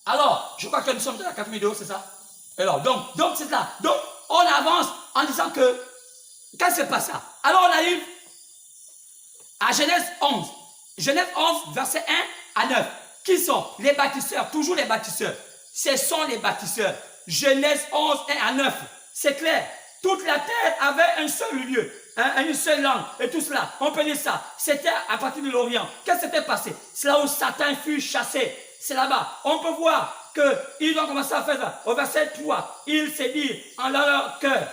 Alors, je crois que nous sommes dans la 4e vidéo, c'est ça? Alors, donc c'est ça. Donc, on avance en disant que, quand c'est pas ça? Alors, on arrive à Genèse 11. Genèse 11, verset 1 à 9. Qui sont les bâtisseurs? Toujours les bâtisseurs. Ce sont les bâtisseurs. Genèse 11, 1 à 9. C'est clair. Toute la terre avait un seul lieu, une seule langue et tout cela. On peut dire ça. C'était à partir de l'Orient. Qu'est-ce qui s'était passé? C'est là où Satan fut chassé. C'est là-bas. On peut voir qu'ils ont commencé à faire ça. Au verset 3, ils se disent en leur cœur,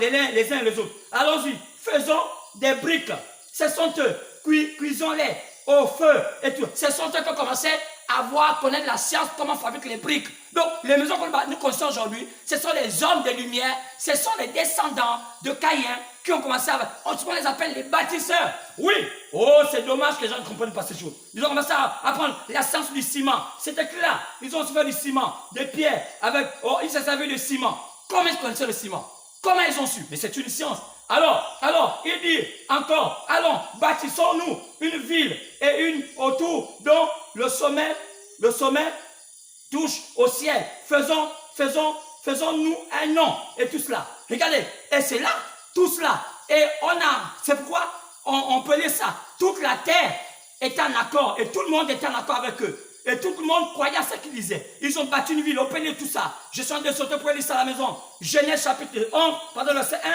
les uns et les autres. Allons-y, faisons des briques. Ce sont eux. Cuisons-les au feu et tout. Ce sont eux qui ont commencé à connaître la science, comment fabriquer les briques. Donc, les maisons que nous construisons aujourd'hui, ce sont les hommes de lumière, ce sont les descendants de Caïn qui ont commencé on les appelle les bâtisseurs. Oui, oh, c'est dommage que les gens ne comprennent pas ces choses. Ils ont commencé à apprendre la science du ciment. C'était clair. Ils ont aussi fait du ciment, des pierres, ils se servaient de ciment. Comment ils connaissaient le ciment? Comment ils ont su? Mais c'est une science. Alors, il dit encore, allons, bâtissons-nous une ville et une autour dont le sommet touche au ciel. Faisons-nous un nom et tout cela. Regardez, et c'est là, tout cela. Et c'est pourquoi on peut lire ça. Toute la terre est en accord et tout le monde est en accord avec eux. Et tout le monde croyait à ce qu'ils disaient. Ils ont bâti une ville, on peut lire tout ça. Je suis en train de sauter pour lire ça à la maison. Genèse chapitre 11, verset 1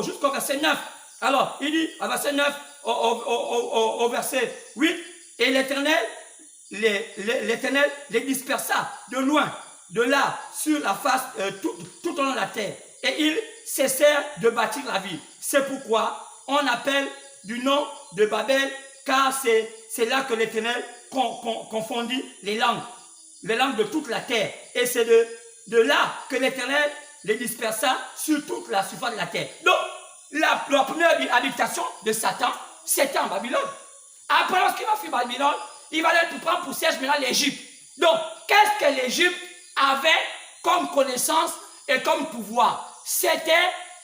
jusqu'au verset 9. Alors, il dit, à verset 9, au verset 8, et l'Éternel les dispersa de loin, de là, sur la face, tout au long de la terre. Et ils cessèrent de bâtir la ville. C'est pourquoi on appelle du nom de Babel, car c'est là que l'Éternel confondit les langues de toute la terre. Et c'est de là que l'Éternel les dispersa sur toute la surface de la terre. Donc, la première habitation de Satan, c'était en Babylone. Après, lorsqu'il va fuir Babylone, il va aller prendre pour siège maintenant l'Égypte. Donc, qu'est-ce que l'Égypte avait comme connaissance et comme pouvoir? C'était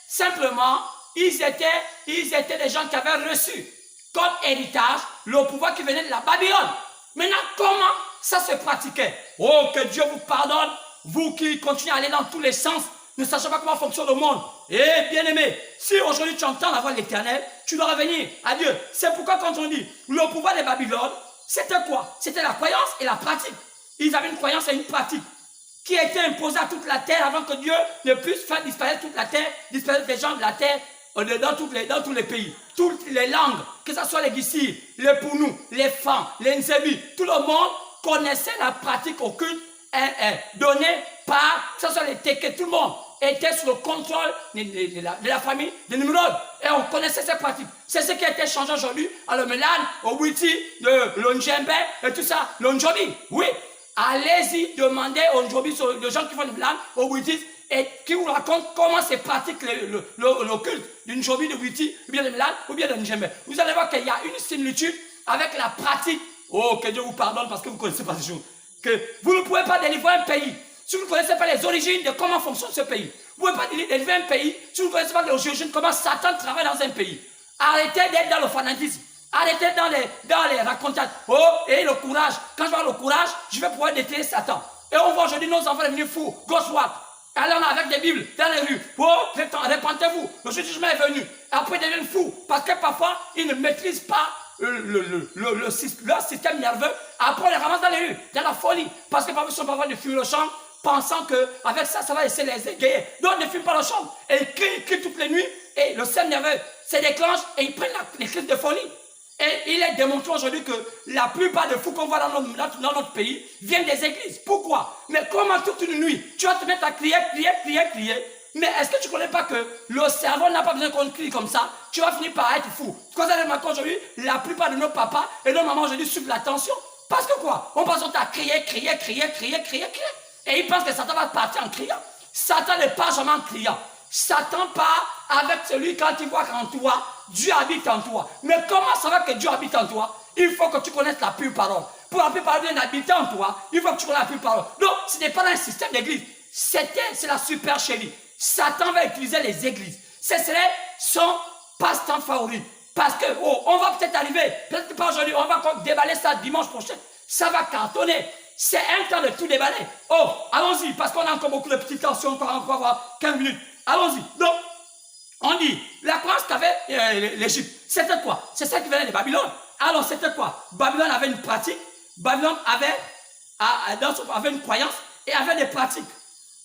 simplement, ils étaient des gens qui avaient reçu comme héritage le pouvoir qui venait de la Babylone. Maintenant, comment ça se pratiquait? Oh, que Dieu vous pardonne, vous qui continuez à aller dans tous les sens, ne sachant pas comment fonctionne le monde. Eh bien aimé, si aujourd'hui tu entends la voix de l'Éternel, tu dois revenir à Dieu. C'est pourquoi quand on dit le pouvoir de Babylone, c'était quoi? C'était la croyance et la pratique. Ils avaient une croyance et une pratique qui était imposée à toute la terre avant que Dieu ne puisse faire disparaître toute la terre, disparaître les gens de la terre dans tous les pays. Toutes les langues, que ce soit les Gissi, les Pounou, les Fans, les Nzebi, tout le monde connaissait la pratique occulte donnée par, que ce soit les Teke, tout le monde était sous le contrôle de la famille de Nimrod. Et on connaissait ces pratiques. C'est ce qui a été changé aujourd'hui à le Melan, au Witi, le Njembe et tout ça, le Njobi. Oui, allez-y demander aux Njobi, aux gens qui font le Melan, au Witi, et qui vous racontent comment se pratique le culte d'une Njobi, de Witi, ou bien de Melan, ou bien de Njembe. Vous allez voir qu'il y a une similitude avec la pratique. Oh, que Dieu vous pardonne parce que vous ne connaissez pas ces choses. Que vous ne pouvez pas délivrer un pays si vous ne connaissez pas les origines de comment fonctionne ce pays. Vous ne pouvez pas délivrer un pays si vous ne connaissez pas les origines de comment Satan travaille dans un pays. Arrêtez d'être dans le fanatisme. Arrêtez dans les racontages. Oh, et le courage. Quand je vois le courage, je vais pouvoir détruire Satan. Et on voit aujourd'hui nos enfants devenir fous. Gauche droite. Allez, on avec des Bibles dans les rues. Oh, répentez-vous. Le jugement est venu. Après, ils deviennent fous. Parce que parfois, ils ne maîtrisent pas leur système nerveux. Après, on les ramasse dans les rues, dans la folie. Parce que parfois, ils sont parfois de fumer le champ, pensant qu'avec ça, ça va essayer de les égayer. Donc, ils ne fument pas le champ. Et ils crient toutes les nuits. Et le système nerveux se déclenche et ils prennent les crises de folie. Et il est démontré aujourd'hui que la plupart des fous qu'on voit dans notre pays viennent des églises. Pourquoi? Mais comment toute une nuit, tu vas te mettre à crier. Mais est-ce que tu ne connais pas que le cerveau n'a pas besoin qu'on crie comme ça? Tu vas finir par être fou. Quand vous allez remarquer aujourd'hui, la plupart de nos papas et nos mamans aujourd'hui suivent la tension. Parce que quoi? On passe à crier. Et ils pensent que Satan va partir en criant. Satan ne part jamais en criant. Satan part avec celui quand il voit qu'en toi, Dieu habite en toi. Mais comment ça va que Dieu habite en toi? Il faut que tu connaisses la pure parole. Pour la pure parole d'habiter en toi, il faut que tu connaisses la pure parole. Donc, ce n'est pas dans un système d'église. C'est la supercherie. Satan va utiliser les églises. Ce serait son passe-temps favori. Parce que, on va peut-être arriver, peut-être pas aujourd'hui, on va déballer ça dimanche prochain. Ça va cartonner. c'est un temps de tout déballer. Oh, allons-y, parce qu'on a encore beaucoup de petites tensions, encore 15 minutes. Allons-y. Donc, on dit, la croyance qu'avait l'Égypte, c'était quoi? C'est ça qui venait de Babylone. Alors, c'était quoi? Babylone avait une pratique, Babylone avait une croyance et avait des pratiques.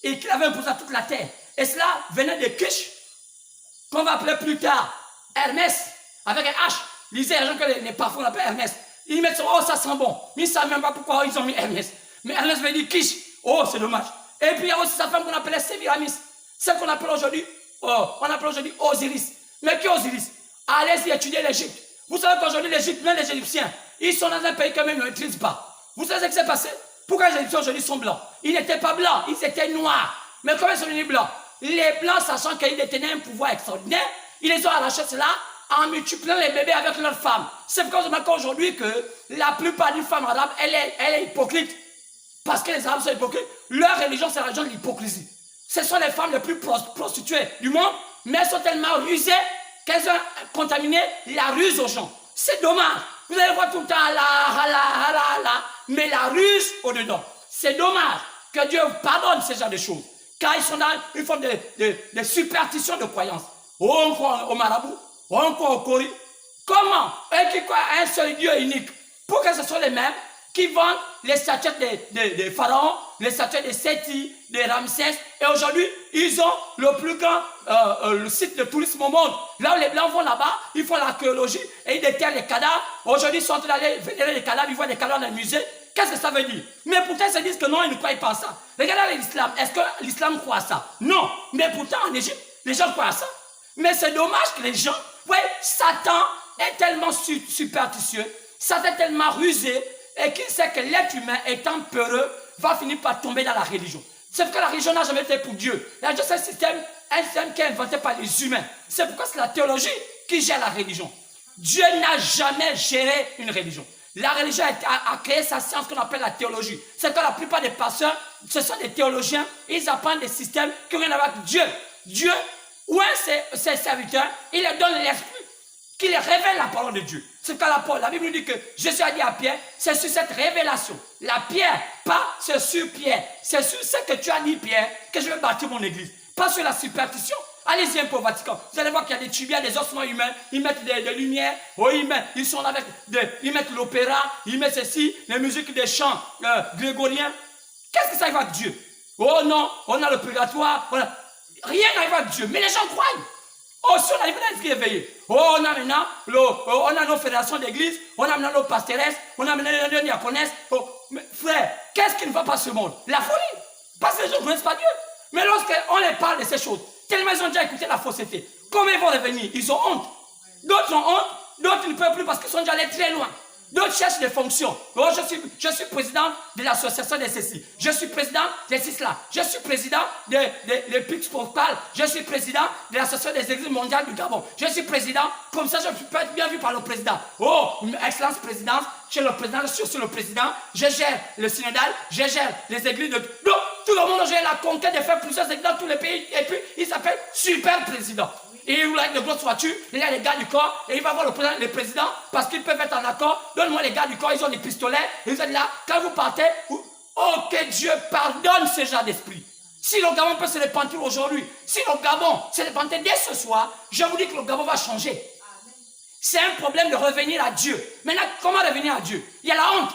Et qu'il avait imposé à toute la terre. Et cela venait de Kish, qu'on va appeler plus tard Hermès, avec un H. Lisez les gens que les parfums l'appellent Hermès. Ils mettent oh, ça sent bon. Mais ils ne savent même pas pourquoi ils ont mis Hermès. Mais Hermès veut dire Kish. Oh, c'est dommage. Et puis il y a aussi sa femme qu'on appelait Sémiramis. Celle qu'on appelle aujourd'hui, Osiris. Mais qui est Osiris? Allez-y étudier l'Égypte. Vous savez qu'aujourd'hui, l'Égypte, même les Égyptiens, ils sont dans un pays que même ils ne maîtrisent pas. Vous savez ce qui s'est passé? Pourquoi les Égyptiens aujourd'hui sont blancs? Ils n'étaient pas blancs, ils étaient noirs. Mais comment ils sont devenus blancs? Les blancs, sachant qu'ils détenaient un pouvoir extraordinaire, ils les ont arrachés cela en multipliant les bébés avec leurs femmes. C'est pourquoi je remarque aujourd'hui que la plupart des femmes arabes, elle est hypocrite. Parce que les Arabes sont hypocrites. Leur religion, c'est la religion de l'hypocrisie. Ce sont les femmes les plus prostituées du monde, mais elles sont tellement rusées qu'elles ont contaminé la ruse aux gens. C'est dommage. Vous allez voir tout le temps là, mais la ruse au-dedans. C'est dommage que Dieu pardonne ce genre de choses. Car ils sont dans une forme de superstition de croyance. Oh, on croit au marabout, oh, on croit au Cori. Comment? Eux qui croient à un seul Dieu unique. Pourquoi ce sont les mêmes qui vendent les statuettes des pharaons, les statuettes de Séti, de Ramsès. Et aujourd'hui, ils ont le plus grand le site de tourisme au monde. Là où les Blancs vont là-bas, ils font l'archéologie et ils déterrent les cadavres. Aujourd'hui, ils sont en train d'aller vénérer les cadavres, ils voient des cadavres dans le musée. Qu'est-ce que ça veut dire? Mais pourtant, ils se disent que non, ils ne croient pas à ça. Regardez l'islam. Est-ce que l'islam croit à ça? Non. Mais pourtant, en Égypte, les gens croient à ça. Mais c'est dommage que les gens... Ouais, Satan est tellement superstitieux, Satan est tellement rusé, et qu'il sait que l'être humain, étant peureux, va finir par tomber dans la religion. C'est parce que la religion n'a jamais été pour Dieu. La religion, c'est un système qui est inventé par les humains. C'est pourquoi c'est la théologie qui gère la religion. Dieu n'a jamais géré une religion. La religion a créé sa science qu'on appelle la théologie. C'est que la plupart des pasteurs, ce sont des théologiens, ils apprennent des systèmes qui n'ont rien à voir avec Dieu. Dieu, ou ses serviteurs, il leur donne l'esprit qui les révèle la parole de Dieu. C'est quand la Bible nous dit que Jésus a dit à Pierre, c'est sur cette révélation, la pierre, pas c'est sur Pierre, c'est sur ce que tu as dit Pierre, que je vais bâtir mon église. Pas sur la superstition. Allez-y un peu au Vatican. Vous allez voir qu'il y a des tibias, des ossements humains. Ils mettent des lumières. Oh, ils sont avec ils mettent l'opéra. Ils mettent ceci, les musiques des chants grégoriens. Qu'est-ce que ça va avec Dieu? Oh non, on a le purgatoire. Rien n'arrive avec Dieu. Mais les gens croient. Oh, si on arrive à l'esprit éveillé. Oh, on a maintenant on a nos fédérations d'église. On a maintenant nos pastoresses. On a maintenant nos diaconesses. Oh, frère, qu'est-ce qui ne va pas ce monde? La folie. Parce que les gens ne connaissent pas Dieu. Mais lorsqu'on les parle de ces choses, tellement ils ont déjà écouté la fausseté. Comment ils vont revenir? Ils ont honte. D'autres ont honte, d'autres ne peuvent plus parce qu'ils sont déjà allés très loin. D'autres cherchent des fonctions. Oh, je suis président de l'association des ceci. Je suis président de cela. Je suis président de PIX Portal. Je suis président de l'association des églises mondiales du Gabon. Je suis président, comme ça je peux être bien vu par le président. Oh, excellence présidence, chez le président, je suis le président. Je gère le synodal, je gère les églises de... Donc, tout le monde gère la conquête de faire plusieurs églises dans tous les pays. Et puis, il s'appelle super président. Et il voulait de grosses voitures, il y a les gars du corps, et il va voir le président, parce qu'ils peuvent être en accord. Donne-moi les gars du corps, ils ont des pistolets, ils sont là. Quand vous partez, oh que Dieu pardonne ce genre d'esprit. Si le Gabon peut se repentir aujourd'hui, si le Gabon se repentir dès ce soir, je vous dis que le Gabon va changer. C'est un problème de revenir à Dieu. Maintenant, comment revenir à Dieu? Il y a la honte.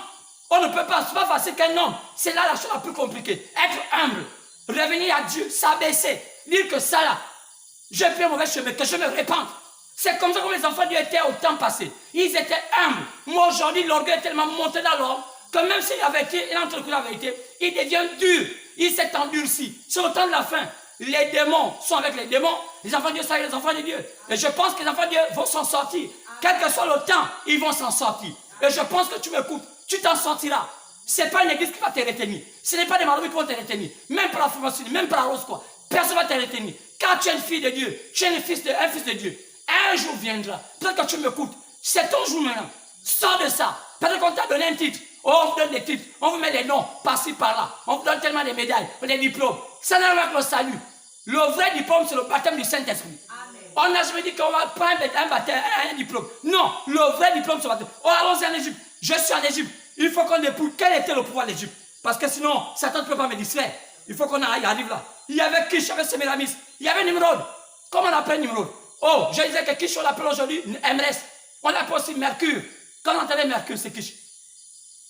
On ne peut pas, c'est pas facile qu'un homme. C'est là la chose la plus compliquée. Être humble, revenir à Dieu, s'abaisser, dire que ça là, j'ai pris un mauvais chemin, que je me répande. C'est comme ça que les enfants de Dieu étaient au temps passé. Ils étaient humbles. Moi, aujourd'hui, l'orgueil est tellement monté dans l'homme que même s'il avait été, il entre la vérité, il devient dur. Il s'est endurci. C'est au temps de la fin. Les démons sont avec les démons. Les enfants de Dieu sont avec les enfants de Dieu. Et je pense que les enfants de Dieu vont s'en sortir. Quel que soit le temps, ils vont s'en sortir. Et je pense que tu m'écoutes. Tu t'en sortiras. Ce n'est pas une église qui va te retenir. Ce n'est pas des marabouts qui vont te retenir. Même par la formation, même par la rose, quoi. Personne ne va te retenir. Quand tu es une fille de Dieu, tu es un fils de Dieu. Un jour viendra. Peut-être que tu m'écoutes. C'est ton jour maintenant. Sors de ça. Peut-être qu'on t'a donné un titre. Oh, on vous donne des titres. On vous met des noms par-ci, par-là. On vous donne tellement de médailles, des diplômes. Ça n'a rien à voir avec le salut. Le vrai diplôme, c'est le baptême du Saint-Esprit. On n'a jamais dit qu'on va prendre un baptême, un diplôme. Non, le vrai diplôme, c'est le baptême. Oh, allons-y en Égypte. Je suis en Égypte. Il faut qu'on dépouille. Quel était le pouvoir de l'Égypte? Parce que sinon, Satan ne peut pas me distraire. Il faut qu'on arrive là. Il y avait Kish, il y avait Sémiramis, il y avait Nimrod. Comment on appelle Nimrod? Oh, je disais que Kish, on l'appelle aujourd'hui MRS. On l'appelle aussi Mercure. Quand on entendait Mercure, c'est Kish.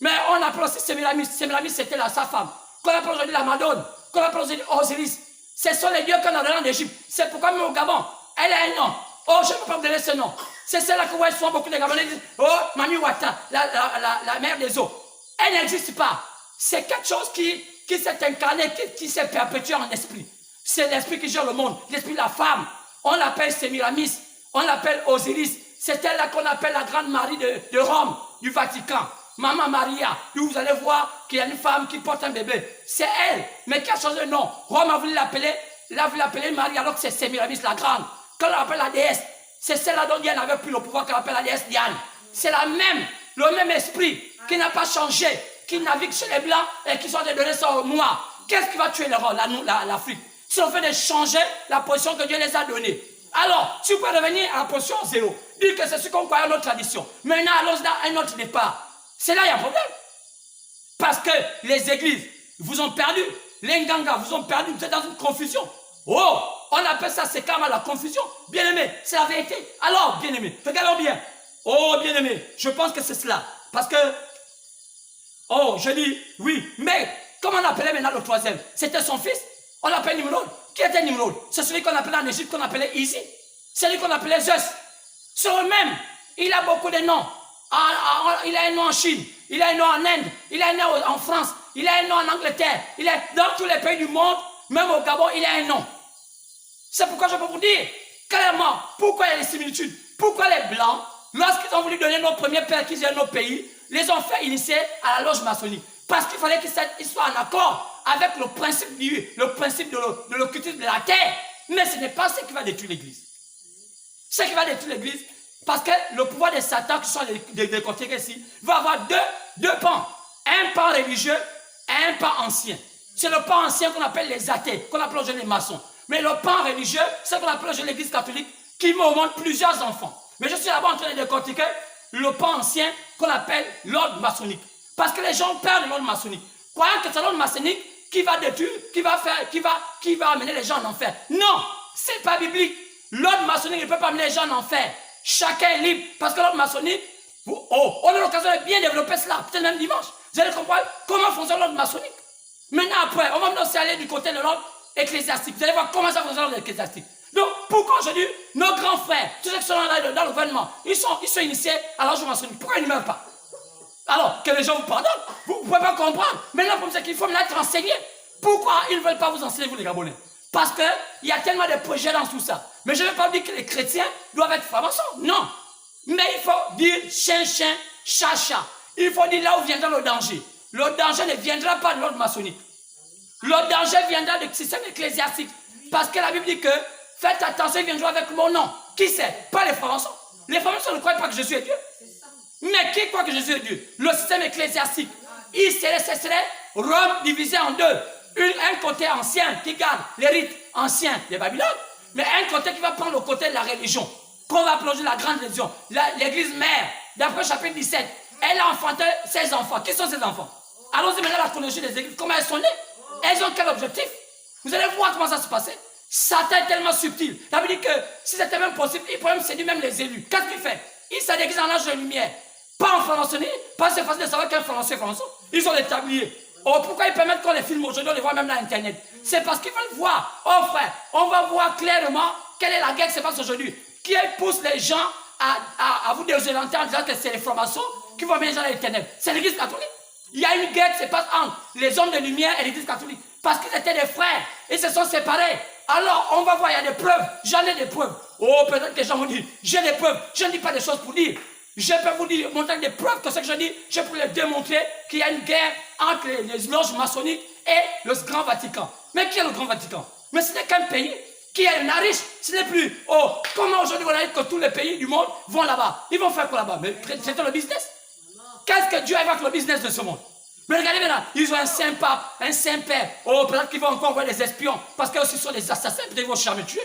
Mais on appelle aussi Sémiramis. Sémiramis, c'était sa femme. Qu'on appelle aujourd'hui la Madone. Qu'on appelle aujourd'hui Osiris. Ce sont les dieux qu'on a donnés en Égypte. C'est pourquoi même au Gabon, elle a un nom. Oh, je ne peux pas vous donner ce nom. C'est celle-là que vous voyez souvent beaucoup de Gabonais disent, oh, Mami Wata, la mère des eaux. Elle n'existe pas. C'est quelque chose qui s'est incarné, qui s'est perpétué en esprit. C'est l'esprit qui gère le monde, l'esprit de la femme. On l'appelle Sémiramis, on l'appelle Osiris. C'est elle là qu'on appelle la grande Marie de Rome, du Vatican. Maman Maria, où vous allez voir qu'il y a une femme qui porte un bébé. C'est elle, mais qui a changé de nom. Rome a voulu l'appeler Marie, alors que c'est Sémiramis la grande. Quand on l'appelle la déesse, c'est celle-là dont Diane n'avait plus le pouvoir qu'on appelle la déesse Diane. C'est le même esprit qui n'a pas changé, qui navigue chez les Blancs et qui sont donner ça aux Noirs. Qu'est-ce qui va tuer l'Afrique? Si on fait de changer la position que Dieu les a donnée. Alors, si vous pouvez revenir à la position zéro, dire que c'est ce qu'on croit à notre tradition. Maintenant, allons dans un autre départ. C'est là qu'il y a un problème. Parce que les églises vous ont perdu. Les Nganga vous ont perdu. Vous êtes dans une confusion. Oh, on appelle ça, c'est carrément la confusion. Bien-aimé, c'est la vérité. Alors, bien-aimé, regardons bien. Oh, bien-aimé, je pense que c'est cela. Parce que, oh, je dis, oui, mais comment on appelait maintenant le troisième? C'était son fils. On l'appelle Nimrod. Qui était Nimrod? C'est celui qu'on appelait en Égypte, qu'on appelait Isi. C'est celui qu'on appelait Zeus. C'est eux-mêmes. Il a beaucoup de noms. Il a un nom en Chine. Il a un nom en Inde. Il a un nom en France. Il a un nom en Angleterre. Il est dans tous les pays du monde. Même au Gabon, il a un nom. C'est pourquoi je peux vous dire clairement pourquoi il y a des similitudes. Pourquoi les Blancs, lorsqu'ils ont voulu donner nos premiers pères qui gèrent nos pays, les ont fait initier à la loge maçonnique. Parce qu'il fallait qu'ils soient en accord avec le principe de l'occultisme de la terre. Mais ce n'est pas ce qui va détruire l'Église. Ce qui va détruire l'Église, parce que le pouvoir de Satan, qui sont décortiqués ici, va avoir deux pans. Un pan religieux et un pan ancien. C'est le pan ancien qu'on appelle les athées, qu'on appelle aujourd'hui les maçons. Mais le pan religieux, c'est ce qu'on appelle aujourd'hui l'Église catholique, qui me remonte plusieurs enfants. Mais je suis d'abord en train de décortiquer le pan ancien qu'on appelle l'ordre maçonnique. Parce que les gens perdent l'ordre maçonnique. Croyant que c'est l'ordre maçonnique qui va détruire, qui va amener les gens en enfer. Non, c'est pas biblique. L'ordre maçonnique ne peut pas amener les gens en enfer. Chacun est libre. Parce que l'ordre maçonnique, on a l'occasion de bien développer cela, peut-être même dimanche. Vous allez comprendre comment fonctionne l'ordre maçonnique. Maintenant, après, on va maintenant aller du côté de l'ordre ecclésiastique. Vous allez voir comment ça fonctionne l'ordre ecclésiastique. Donc, pourquoi aujourd'hui, nos grands frères, tous ceux qui sont dans le gouvernement, ils sont initiés à l'ordre maçonnique. Pourquoi ils ne meurent pas? Alors, que les gens vous pardonnent, vous ne pouvez pas comprendre. Maintenant, pour c'est qu'il faut maintenant être enseigné. Pourquoi ils ne veulent pas vous enseigner, vous les Gabonais? Parce qu'il y a tellement de projets dans tout ça. Mais je ne veux pas dire que les chrétiens doivent être francs-maçons. Non. Mais il faut dire chien, chat, chat. Il faut dire là où viendra le danger. Le danger ne viendra pas de l'ordre maçonnique. Le danger viendra du système ecclésiastique. Parce que la Bible dit que faites attention, ils viendront avec mon nom. Qui c'est? Pas les francs-maçons. Les francs-maçons ne croient pas que Jésus est Dieu. Mais qui croit que Jésus est Dieu? Le système ecclésiastique. Ce serait Rome divisée en deux. Un côté ancien qui garde les rites anciens des Babylone, mais un côté qui va prendre le côté de la religion, qu'on va plonger la grande religion. L'église mère, d'après chapitre 17, elle a enfanté ses enfants. Qui sont ses enfants? Allons-y maintenant à la chronologie des églises. Comment elles sont nées? Elles ont quel objectif? Vous allez voir comment ça se passait. Satan est tellement subtil. Ça veut dire que si c'était même possible, il pourrait même séduire même les élus. Qu'est-ce qu'il fait? Il s'est déguisé en ange de lumière. Pas en franc-maçonnerie, pas c'est facile de savoir quel français. Ils ont des tabliers. Oh, pourquoi ils permettent qu'on les filme aujourd'hui, on les voit même dans Internet? C'est parce qu'ils veulent voir. Oh frère, on va voir clairement quelle est la guerre qui se passe aujourd'hui. Qui pousse les gens à vous désorienter en disant que c'est les francs-maçons qui vont mener les gens dans les ténèbres. C'est l'église catholique. Il y a une guerre qui se passe entre les hommes de lumière et l'église catholique. Parce qu'ils étaient des frères. Ils se sont séparés. Alors, on va voir, il y a des preuves. J'en ai des preuves. Oh, peut-être que les gens vont dire, j'ai des preuves. Je ne dis pas des choses pour dire. Je peux vous dire, montrer des preuves que ce que je dis, je peux les démontrer qu'il y a une guerre entre les loges maçonniques et le Grand Vatican. Mais qui est le Grand Vatican? Mais ce n'est qu'un pays qui est riche. Ce n'est plus, oh, comment aujourd'hui vous dites que tous les pays du monde vont là-bas? Ils vont faire quoi là-bas? Mais c'était le business. Qu'est-ce que Dieu a avec le business de ce monde? Mais regardez maintenant, ils ont un saint pape, un saint père. Oh, peut-être qu'ils vont encore envoyer des espions, parce qu'ils aussi sont des assassins, peut-être qu'ils vont jamais tuer.